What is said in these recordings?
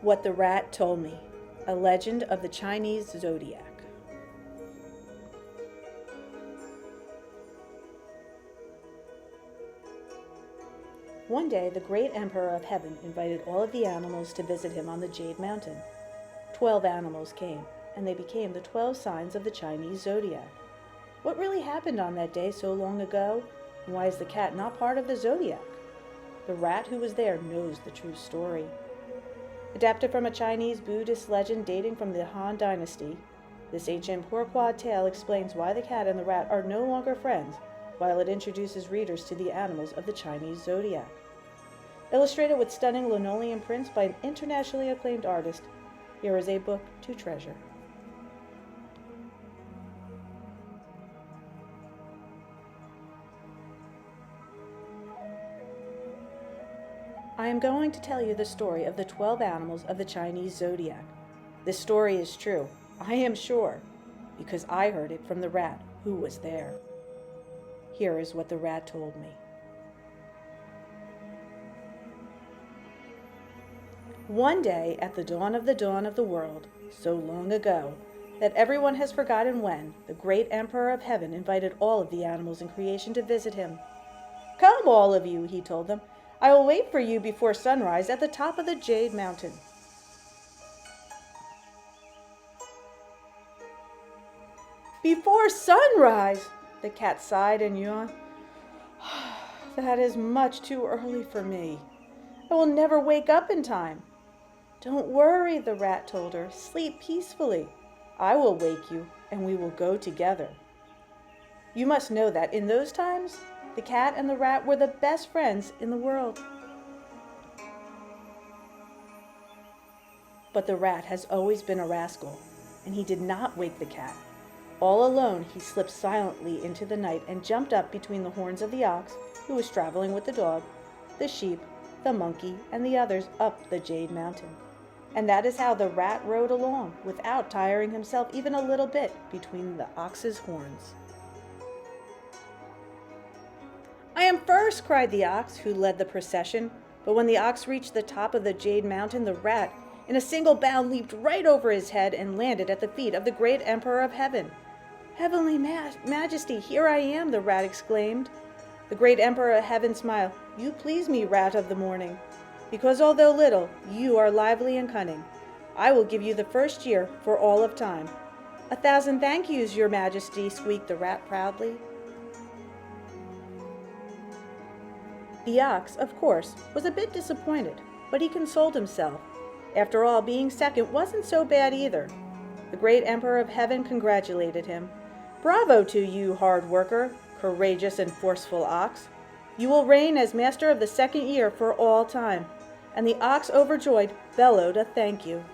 What the Rat Told Me, a legend of the Chinese Zodiac. One day, the great Emperor of Heaven invited all of the animals to visit him on the Jade Mountain. 12 animals came, and they became the 12 signs of the Chinese Zodiac. What really happened on that day so long ago, and why is the cat not part of the Zodiac? The rat who was there knows the true story. Adapted from a Chinese Buddhist legend dating from the Han Dynasty, this ancient pourquoi tale explains why the cat and the rat are no longer friends, while it introduces readers to the animals of the Chinese Zodiac. Illustrated with stunning linoleum prints by an internationally acclaimed artist, here is a book to treasure. I am going to tell you the story of the 12 animals of the Chinese Zodiac. This story is true, I am sure, because I heard it from the rat who was there. Here is what the rat told me. One day, at the dawn of the world, so long ago, that everyone has forgotten when, the great Emperor of Heaven invited all of the animals in creation to visit him. "Come, all of you," he told them. "I will wait for you before sunrise at the top of the Jade Mountain." "Before sunrise!" The cat sighed and yawned. "That is much too early for me. I will never wake up in time." "Don't worry," the rat told her. "Sleep peacefully. I will wake you, and we will go together." You must know that in those times, the cat and the rat were the best friends in the world. But the rat has always been a rascal, and he did not wake the cat. All alone, he slipped silently into the night and jumped up between the horns of the ox, who was traveling with the dog, the sheep, the monkey, and the others up the Jade Mountain. And that is how the rat rode along, without tiring himself even a little bit between the ox's horns. "I am first!" cried the ox, who led the procession. But when the ox reached the top of the Jade Mountain, the rat, in a single bound, leaped right over his head and landed at the feet of the great Emperor of Heaven. "Heavenly Majesty, here I am!" the rat exclaimed. The great Emperor of Heaven smiled. "You please me, rat of the morning, because although little, you are lively and cunning. I will give you the first year for all of time." "1,000 thank yous, your Majesty," squeaked the rat proudly. The ox, of course, was a bit disappointed, but he consoled himself. After all, being second wasn't so bad either. The great Emperor of Heaven congratulated him. "Bravo to you, hard worker, courageous and forceful ox. You will reign as master of the second year for all time." And the ox, overjoyed, bellowed a thank you.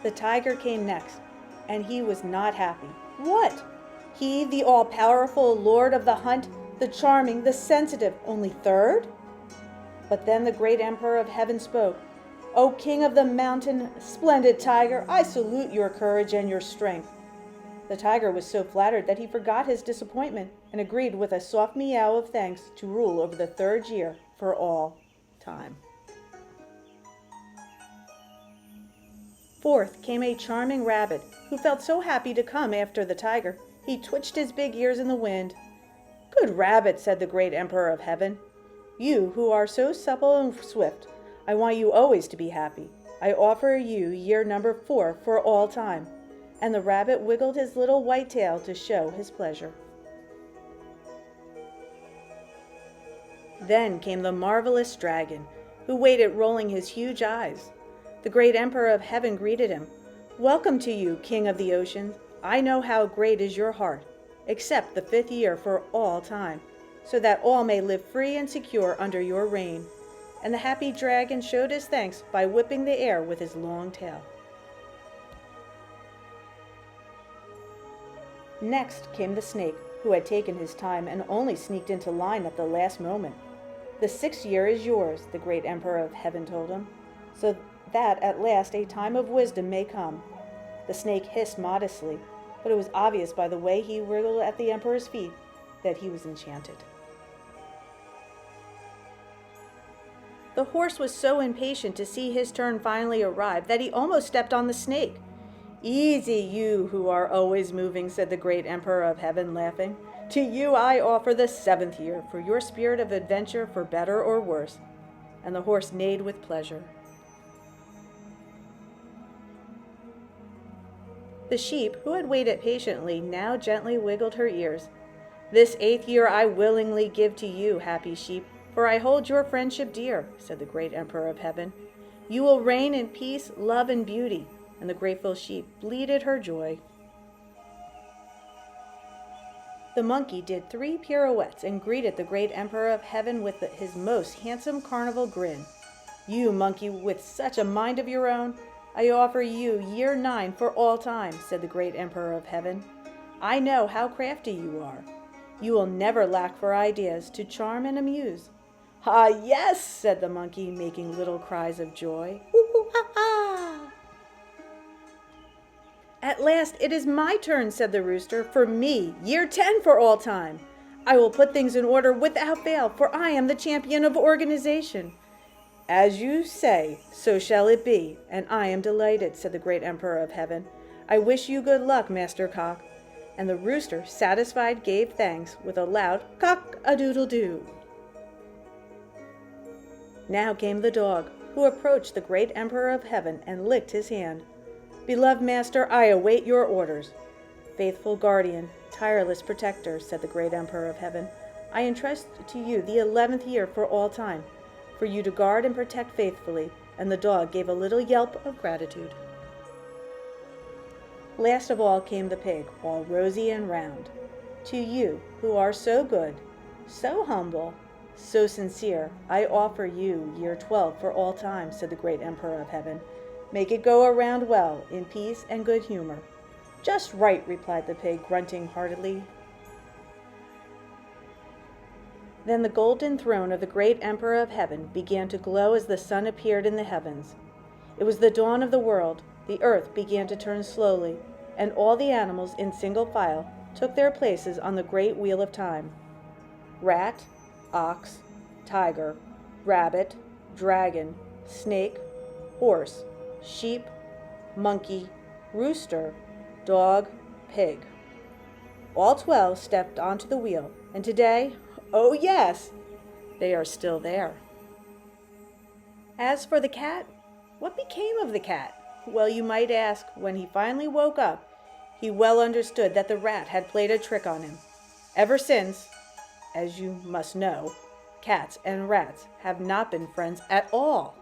The tiger came next, and he was not happy. What? He, the all-powerful lord of the hunt, the charming, the sensitive, only third? But then the great Emperor of Heaven spoke. "O King of the Mountain, splendid tiger, I salute your courage and your strength." The tiger was so flattered that he forgot his disappointment and agreed with a soft meow of thanks to rule over the third year for all time. Fourth came a charming rabbit who felt so happy to come after the tiger, he twitched his big ears in the wind. "Good rabbit," said the great Emperor of Heaven. "You who are so supple and swift, I want you always to be happy. I offer you year number 4 for all time." And the rabbit wiggled his little white tail to show his pleasure. Then came the marvelous dragon, who waited rolling his huge eyes. The great Emperor of Heaven greeted him. "Welcome to you, King of the Oceans. I know how great is your heart. Accept the 5th year for all time, so that all may live free and secure under your reign." And the happy dragon showed his thanks by whipping the air with his long tail. Next came the snake, who had taken his time and only sneaked into line at the last moment. "The 6th year is yours," the great Emperor of Heaven told him, "so that at last a time of wisdom may come." The snake hissed modestly, but it was obvious by the way he wriggled at the Emperor's feet that he was enchanted. The horse was so impatient to see his turn finally arrive that he almost stepped on the snake. "Easy, you who are always moving," said the great Emperor of Heaven, laughing. "To you I offer the 7th year for your spirit of adventure, for better or worse." And the horse neighed with pleasure. The sheep, who had waited patiently, now gently wiggled her ears. "This 8th year I willingly give to you, happy sheep, for I hold your friendship dear," said the great Emperor of Heaven. "You will reign in peace, love, and beauty." And the grateful sheep bleated her joy. The monkey did 3 pirouettes and greeted the great Emperor of Heaven with his most handsome carnival grin. "You monkey with such a mind of your own, I offer you year 9 for all time," said the great Emperor of Heaven. "I know how crafty you are. You will never lack for ideas to charm and amuse." "Ah, yes," said the monkey, making little cries of joy. "Hoo-hoo-ha-ha!" "At last it is my turn," said the rooster. "For me, year 10 for all time. I will put things in order without fail, for I am the champion of organization." "As you say, so shall it be, and I am delighted," said the great Emperor of Heaven. "I wish you good luck, Master Cock." And the rooster, satisfied, gave thanks with a loud cock-a-doodle-doo. Now came the dog, who approached the great Emperor of Heaven and licked his hand. "Beloved master, I await your orders." "Faithful guardian, tireless protector," said the great Emperor of Heaven, "I entrust to you the 11th year for all time, for you to guard and protect faithfully." And the dog gave a little yelp of gratitude. Last of all came the pig, all rosy and round. "To you, who are so good, so humble, so sincere, I offer you year 12 for all time," said the great Emperor of Heaven. "Make it go around well, in peace and good humor." "Just right," replied the pig, grunting heartily. Then the golden throne of the great Emperor of Heaven began to glow as the sun appeared in the heavens. It was the dawn of the world. The earth began to turn slowly, and all the animals in single file took their places on the great wheel of time. Rat, ox, tiger, rabbit, dragon, snake, horse, sheep, monkey, rooster, dog, pig. All 12 stepped onto the wheel, and today, oh yes, they are still there. As for the cat, what became of the cat? Well, you might ask, when he finally woke up, he well understood that the rat had played a trick on him. Ever since, as you must know, cats and rats have not been friends at all.